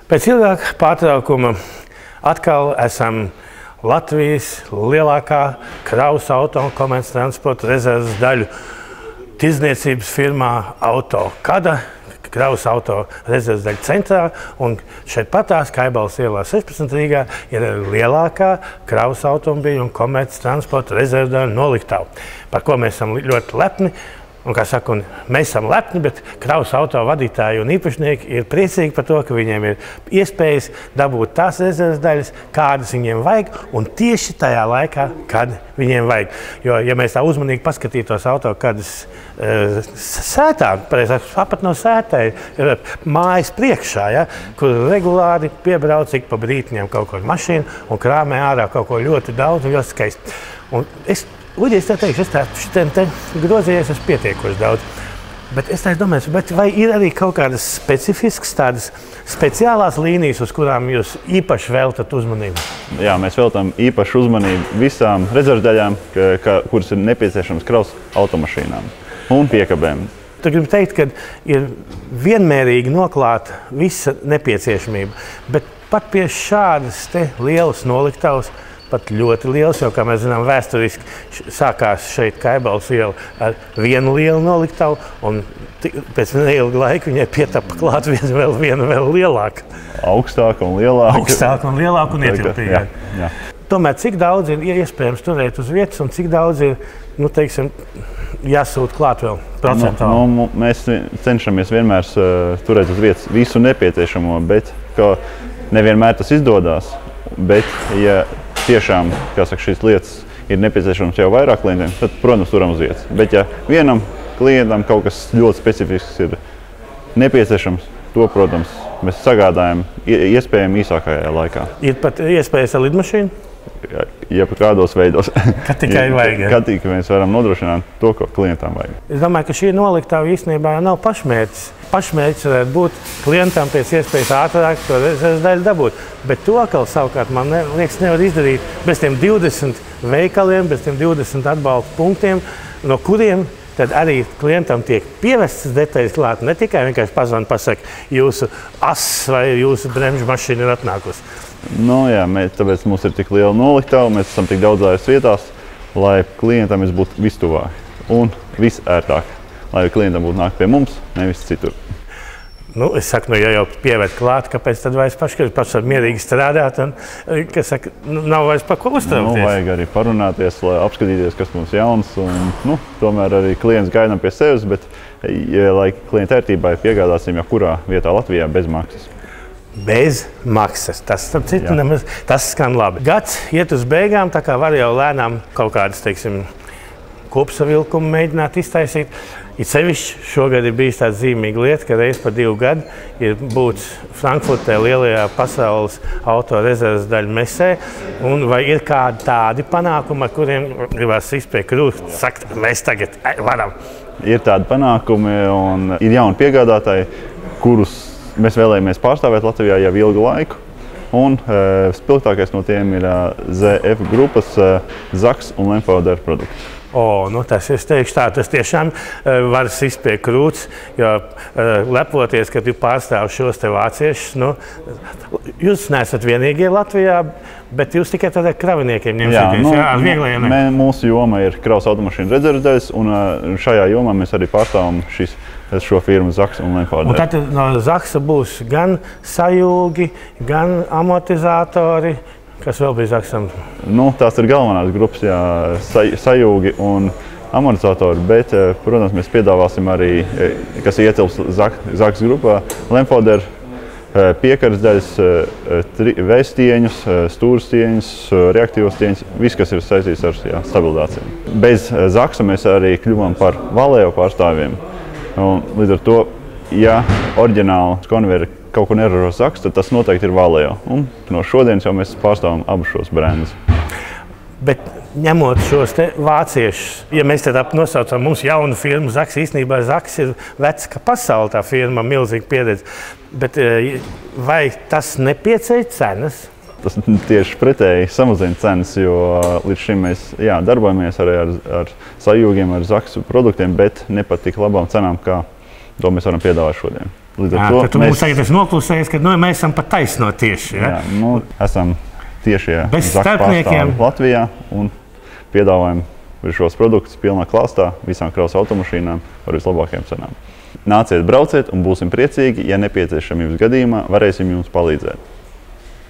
Pēc ilgāka pārtraukuma atkal esam Latvijas lielākā kravas auto un komerctransporta rezerves daļu tirdzniecības firmā Autokada, kravas auto rezerves daļu centrā. Un šeit patās Kaibalas ielā 16 Rīgā ir lielākā kravas automobīļu un komerctransporta rezerves daļu noliktava, par ko mēs esam ļoti lepni. Un, kā saka, mēs esam lepni, bet kravas auto vadītāji un īpašnieki ir priecīgi par to, ka viņiem ir iespējas dabūt tās rezerves daļas, kādas viņiem vajag, un tieši tajā laikā, kad viņiem vajag. Jo, ja mēs tā uzmanīgi paskatītos Autokadas sētā, apat no sētā ir mājas priekšā, ja, kur regulāri piebrauc ik pa brītiņiem kaut ko mašīnu un krāmē ārā kaut ko ļoti daudz un ļoti skaisti. Un Uģi, es teikšu, šitiem te grozījies es pietiekoši daudz. Bet es domāju, vai ir arī kaut kādas specifiskas, tādas speciālās līnijas, uz kurām jūs īpaši veltat uzmanību? Jā, mēs veltam īpašu uzmanību visām rezervdaļām, kuras ir nepieciešamas kravas automašīnām un piekabēm. Tu gribi teikt, ka ir vienmērīgi noklāta visa nepieciešamība, bet pat pie šādas te lielas noliktavas, pat ļoti liels, jo, kā mēs zinām, vēsturiski sākās šeit Kaibalas iela ar vienu lielu noliktavu, un pēc neilga laika viņai pietapa klāt viena vēl lielāka. Augstāka un lielāka. Augstāka un lielāka un ietilpīgāka. Jā. Tomēr cik daudz ir iespējams turēt uz vietas un cik daudz ir, teiksim, jāsūt klāt vēl procentuāli? Mēs cenšamies vienmēr turēt uz vietas visu nepieciešamo, bet nevienmēr tas izdodas. Bet, ja tiešām, šīs lietas ir nepieciešamas jau vairāk klientiem, tad, protams, turam uz vietas. Bet, ja vienam klientam kaut kas ļoti specifisks ir nepieciešams, to, protams, mēs sagādājam iespējami īsākajā laikā. Ir pat iespējas ar lidmašīnu? Ja pat kādos veidos. Kad tikai vajag. Kad tikai mēs varam nodrošināt to, ko klientam vajag. Es domāju, ka šī noliktava īstenībā nav pašmērķis. Pašmērķis varētu būt klientam pēc iespējas ātrāk to rezerves daļu dabūt. Bet to atkal savukārt, man liekas, nevar izdarīt bez tiem 20 veikaliem, bez tiem 20 atbalsta punktiem, no kuriem tad arī klientam tiek pievestas detaļas klāt, ne tikai vienkārši pazvana pasaka, jūsu ass vai jūsu bremžu mašīna ir atnākusi. Jā, tāpēc mums ir tik liela noliktava, mēs esam tik daudzās vietās, lai klientam es būtu vistuvāk un visērtāk, lai klientam būtu nāk pie mums, nevis citur. Es saku, ja jau pievērt klāt, kāpēc tad vairs paši var mierīgi strādāt un, nav vairs par ko uztraukties? Vajag arī parunāties, lai apskatīties, kas mums jauns, un, tomēr arī klients gaidām pie sevis, bet, lai klienta ērtībai piegādāsim jebkurā vietā Latvijā bez maksas. Bez maksas. Tas, starp citu, tas skan labi. Gads iet uz beigām, tā kā var jau lēnām kaut kādas, teiksim, kopsavilkumu mēģināt iztaisīt. It sevišķi šogad ir bijis tāda zīmīga lieta, ka reiz pa 2 gadu ir būts Frankfurtē lielajā pasaules auto rezerves daļu mesē. Un vai ir kādi tādi panākumi, ar kuriem gribās izpēkt krūt, sakt, mēs tagad varam? Ir tādi panākumi un ir jauni piegādātāji, kurus mēs vēlējamies pārstāvēt Latvijā jau ilgu laiku. Un spilgtākais no tiem ir ZF grupas Zaks un Lemforder produkts. Tas es teikšu tā, tas tiešām var izspiegt krūts, jo lepoties, ka tu pārstāv šos te vāciešus. Jūs neesat vienīgie Latvijā, bet jūs tikai tad ar kraviniekiem ņemsieties. Mūsu joma ir kravas automašīnu rezerves daļas, un šajā jomā mēs arī pārstāvam šo firmu Zaks un Lemforder. Un tad no Zaksa būs gan sajūgi, gan amortizatori. Kas vēl bija Zaksam? Tās ir galvenās grupas, sajūgi un amortizatori, bet, protams, mēs piedāvāsim arī, kas ietilps Zaks grupā, Lemforder, piekaras daļas, vēstieņus, stūrstieņus, reaktīvos stieņus, viss, kas ir saistīts ar stabilizāciju. Bez Zaksa mēs arī kļuvām par Valeo pārstāvjiem. Līdz ar to, ja oriģināli konveri kaut ko neražos Zaks, tad tas noteikti ir Valeo. Un no šodienas jau mēs pārstāvam abus šos brendus. Bet ņemot šos te vāciešus, ja mēs tad nosaucam mums jaunu firmu Zaks, īstenībā Zaks ir vecs kā pasaule, tā firma, milzīga pieredze. Bet vai tas nepieceļ cenas? Tas tieši pretēji samazina cenas, jo līdz šim mēs darbojamies arī ar sajūgiem, ar Zaksu produktiem, bet ne pat tik labām cenām, kā to mēs varam piedāvāt šodien. Tad tu mums tagad esi noklusējis, ka mēs esam pat taisno tieši. Ja? Jā, esam tiešie bez starpniekiem Latvijā un piedāvājam šos produktus pilnā klāstā visām kravas automašīnām par vislabākajām cenām. Nāciet, brauciet un būsim priecīgi, ja nepieciešamības gadījumā varēsim jums palīdzēt.